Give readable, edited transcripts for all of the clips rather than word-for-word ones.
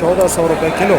₹1400 kilo.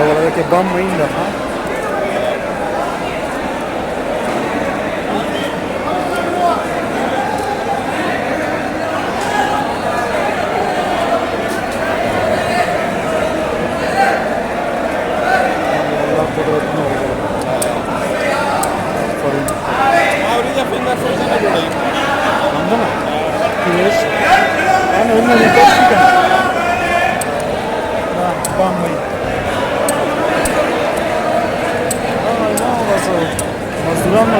Ahora que bam ainda, ha?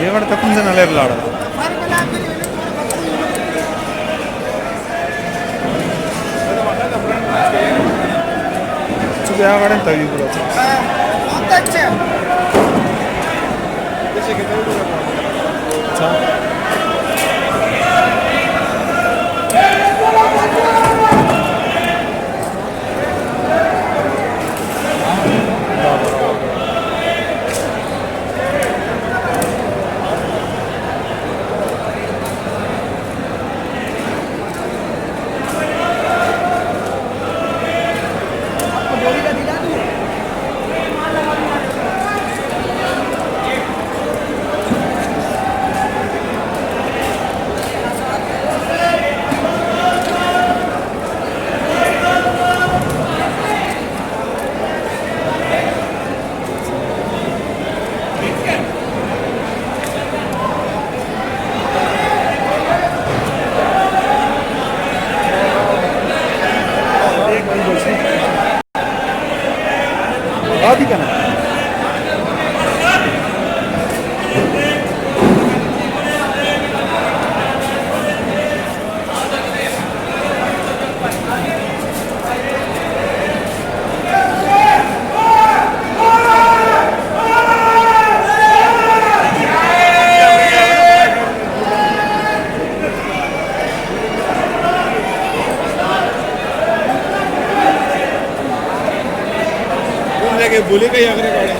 ದೇವರ ತಪ್ಪಂಜನಲ್ಲೇ ಇರಲಾಡ ಚುಬೆ ಆಗಡೆ ತಗಿ ಕೂಡ बोले कहीं अगर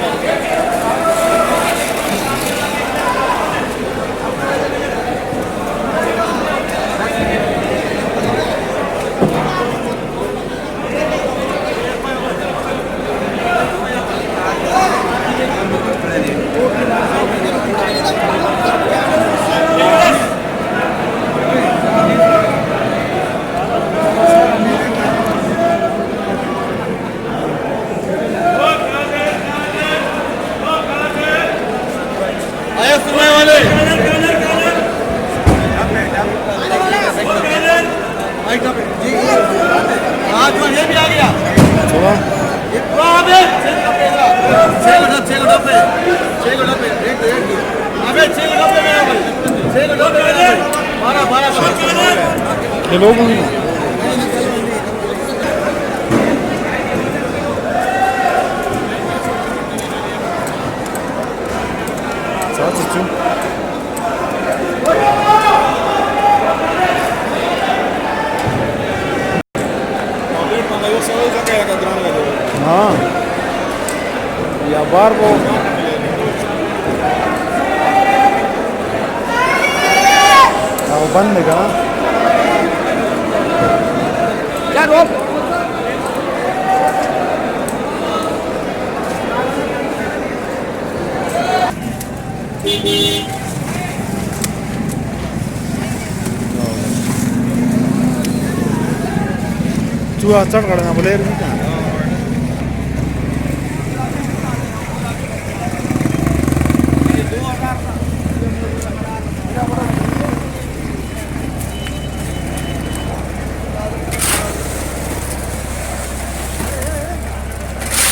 चलो भी ना साथ चुन हाँ या बार वो बंद का क्या रोक चूहा चढ़ करना बोले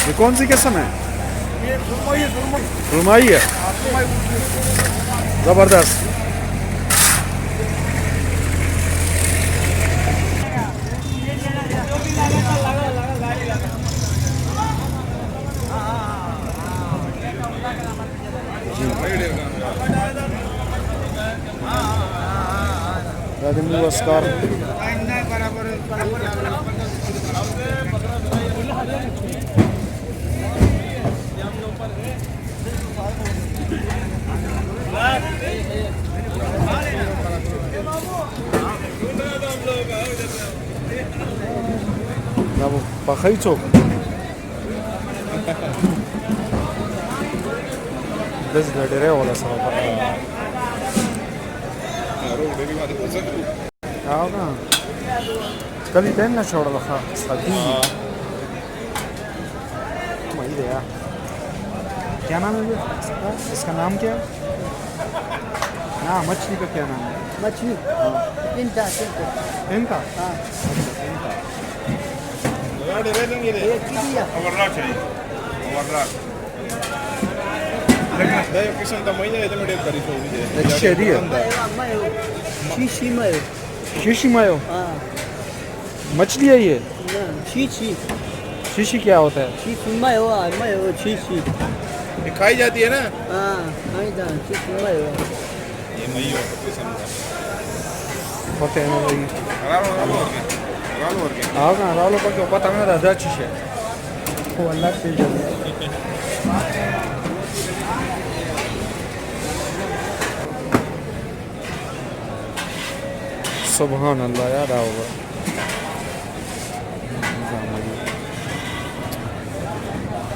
ये कौन सी किस्म है? रुमाई है जबरदस्त। नमस्कार Pakai cok. This gade re wala sa pa. आओ ना कल ही ना छोड़ रखा शादी वही है यार। क्या नाम है इसका नाम क्या है? ना मछली का क्या नाम है? मछली इनका इनका हाँ शीशी मायो शीशी मायो हाँ मछली है ये। शीशी शीशी क्या होता है? शीशी मायो मायो शीशी ये खाई जाती है ना। हाँ नहीं था शीशी मायो ये मईयो किस्म का पता है ना भाई रालो और के आओ ना रालो पर क्यों पता नहीं दादा चीज़ वो अल्लाह से जल्दी सुभान अल्लाह याद आओगे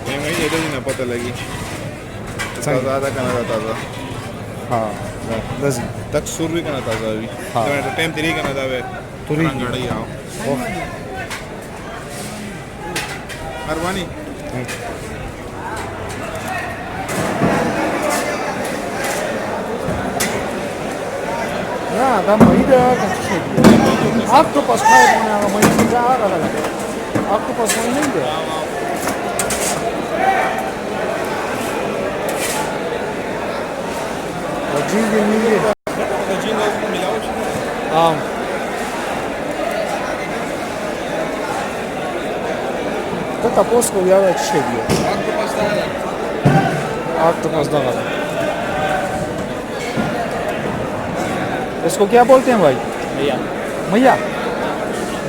ये मई ये तो ना पता लगी ज़्यादा करना ताज़ा हाँ लजी तक सुर भी करना ताज़ा अभी हाँ। तो टाइम तेरी करना तावे तुरी गाड़ी आओ मेहरबानी ना दा मईदा का चीज़ आपको पास खाए होने वाला मई चीज़ आ रहा है आपको पास मई नहीं है जी जी नहीं है जी ना मिलाओ हाँ तो तपोस को यार अच्छे दिए आपके पास था आग तो पास दगा इसको क्या बोलते हैं भाई? मैया मैया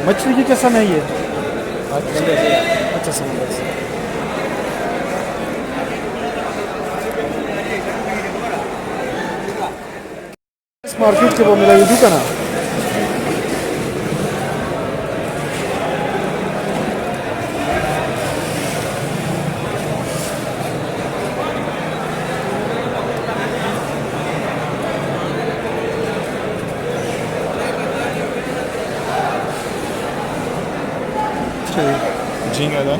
मछली की किस्म है ये। अच्छा समझ इस मार्केट के वो मिला ये दुकान है झींगा था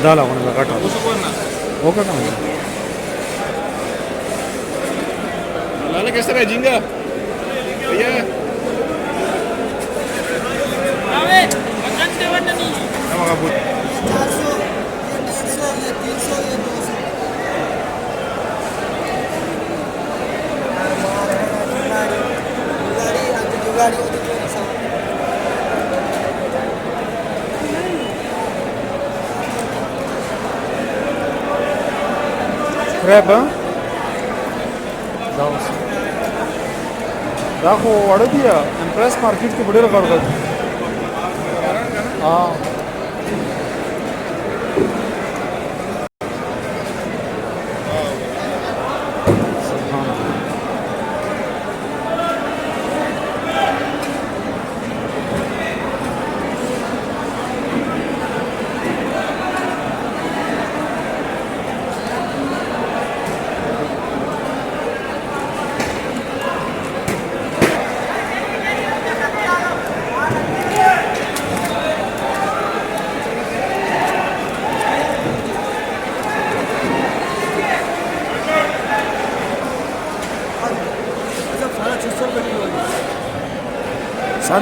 दाल होने लगा काटा उसको करना वो क्या काम है? लाले कैसे रहे झींगा भैया नमक आप Crab, hè? Dat was. Dat gewoon wat heb je? Een prijsmarkt की बड़ी रखा होगा. हाँ.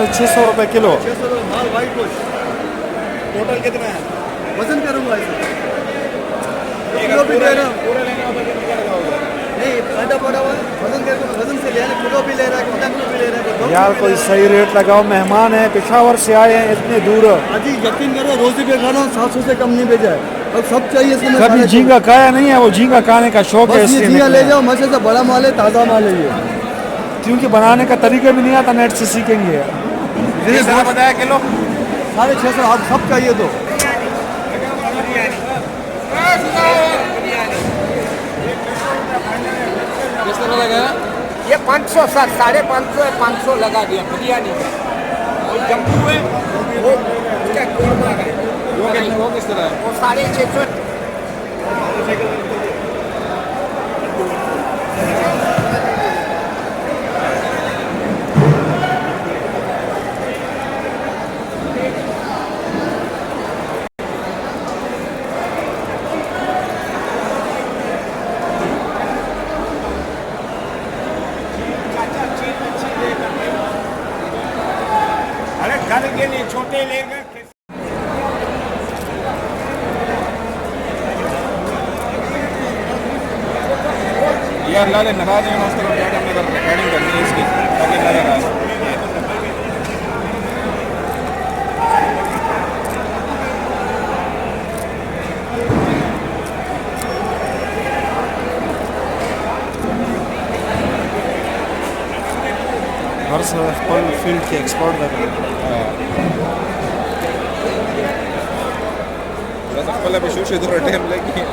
₹650 किलो. 600 माल वाइट गोश्त. टोटल कितना है? वजन करूंगा इसे. पूरा पूरा लेना होता तो क्या लगाओगे? नहीं कांटा पड़ा हुआ है. वजन करके वजन से लिया. किलो भी ले रहा है, आधा किलो भी ले रहा है. यार कोई सही रेट लगाओ. मेहमान हैं, पेशावर से आए हैं इतने दूर. अजी यकीन करो रोजी पे खाना 700 से कम नहीं भेजा है. अब सब चाहिए इसमें. कभी झींगा खाया नहीं है, वो झींगा खाने का शौक है. बस ये झींगा ले जाओ. मछली से बड़ा माल है, ताज़ा माल है ये. क्योंकि बनाने का तरीका भी नहीं आता, नेट से सीखेंगे. कितना बताया किलो? 650. आप सब चाहिए तो ये 500 सर 550 है. 500 लगा दिया बिरयानी का. और जम्मू है वो उसका कोरमा है. वो किस तरह है? वो 650. अरे घर के लिए छोटे लेगा. ये अल्लाह ने नाराज है मस्त को क्या हमने रिकॉर्डिंग करनी है इसकी ताकि अल्लाह नाराज. हर फल फील्ड के एक्सपर्ट लगा. बस पहले बशूर से दूर टाइम लगी.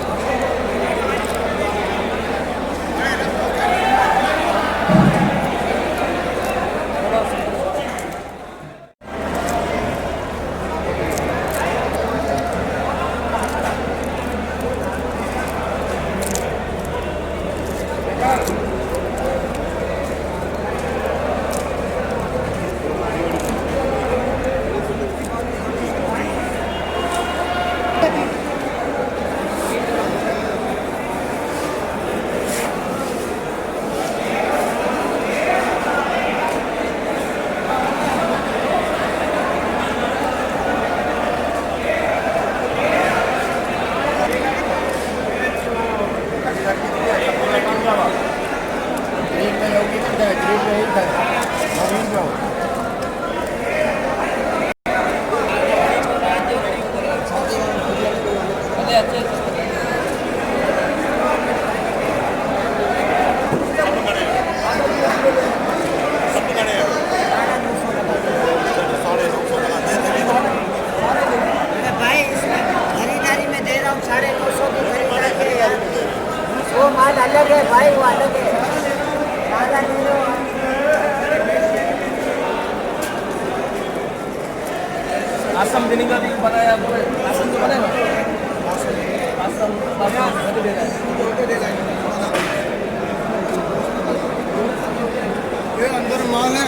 वो माल अलग है भाई, वो अलग है. ज़्यादा ले लो. आसम देने का भी बताया. आसम तो बने ना. आसम दे रहा है. ये अंदर माल है.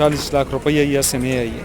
40 लाख रुपये ही ऐसे में आई है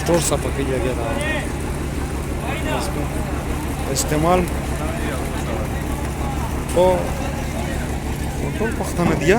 स्टोर सपके जगह था इस्तेमाल ओ तो पख्ताना दिया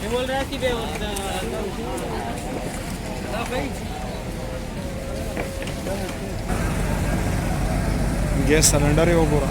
मैं बोल रहा कि बे ना भाई गैस सिलेंडर है वो पूरा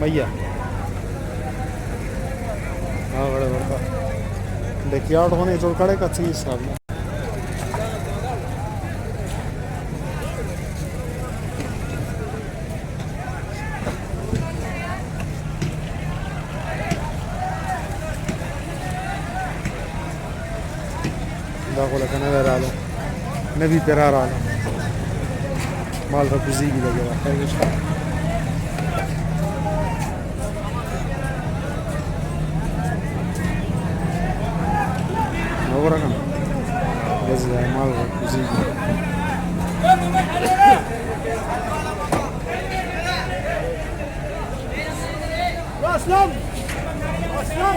भैया हाँ बड़े बड़का देखिए आउट होने जोड़ कड़े का चीज हिसाब में दाखिल करने वाला लो नबी पेरार आला माल रखुजी भी लगेगा क्या Ahora kan, desde mal cozido. Aslam, aslam.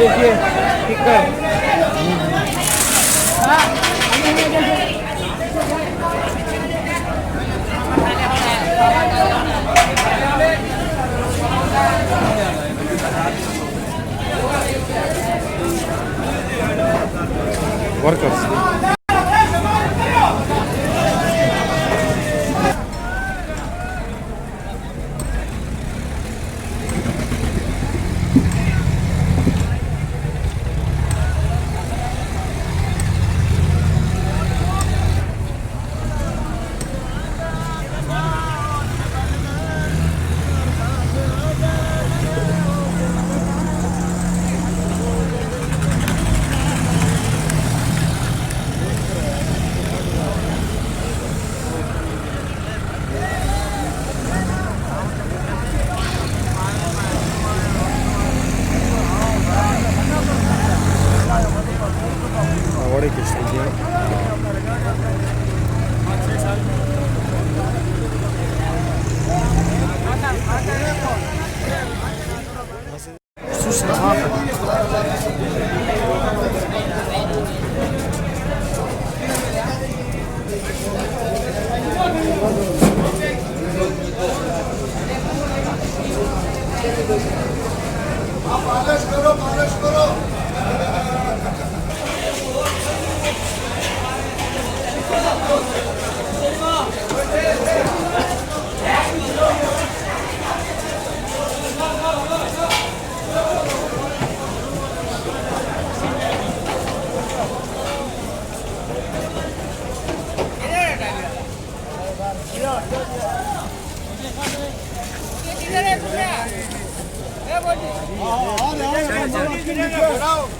देखिए टिक्कर वर्कर्स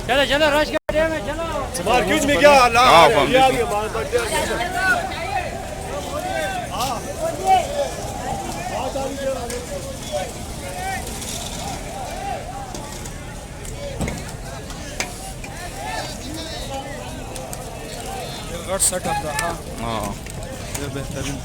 चलो चलो रश कर रहे हैं चलो मार्केट में क्या हाल हाँ पंप गट सेटअप रहा हाँ ये बेहतरीन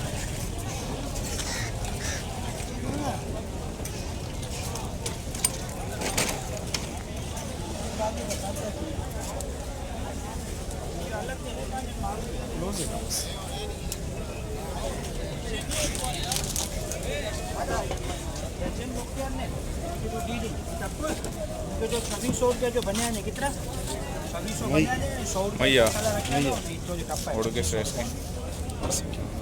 जो 2600 रुपये जो बने हैं कितना 2600 बने हैं 100 मैया रुपये उड़ के स्ट्रेस के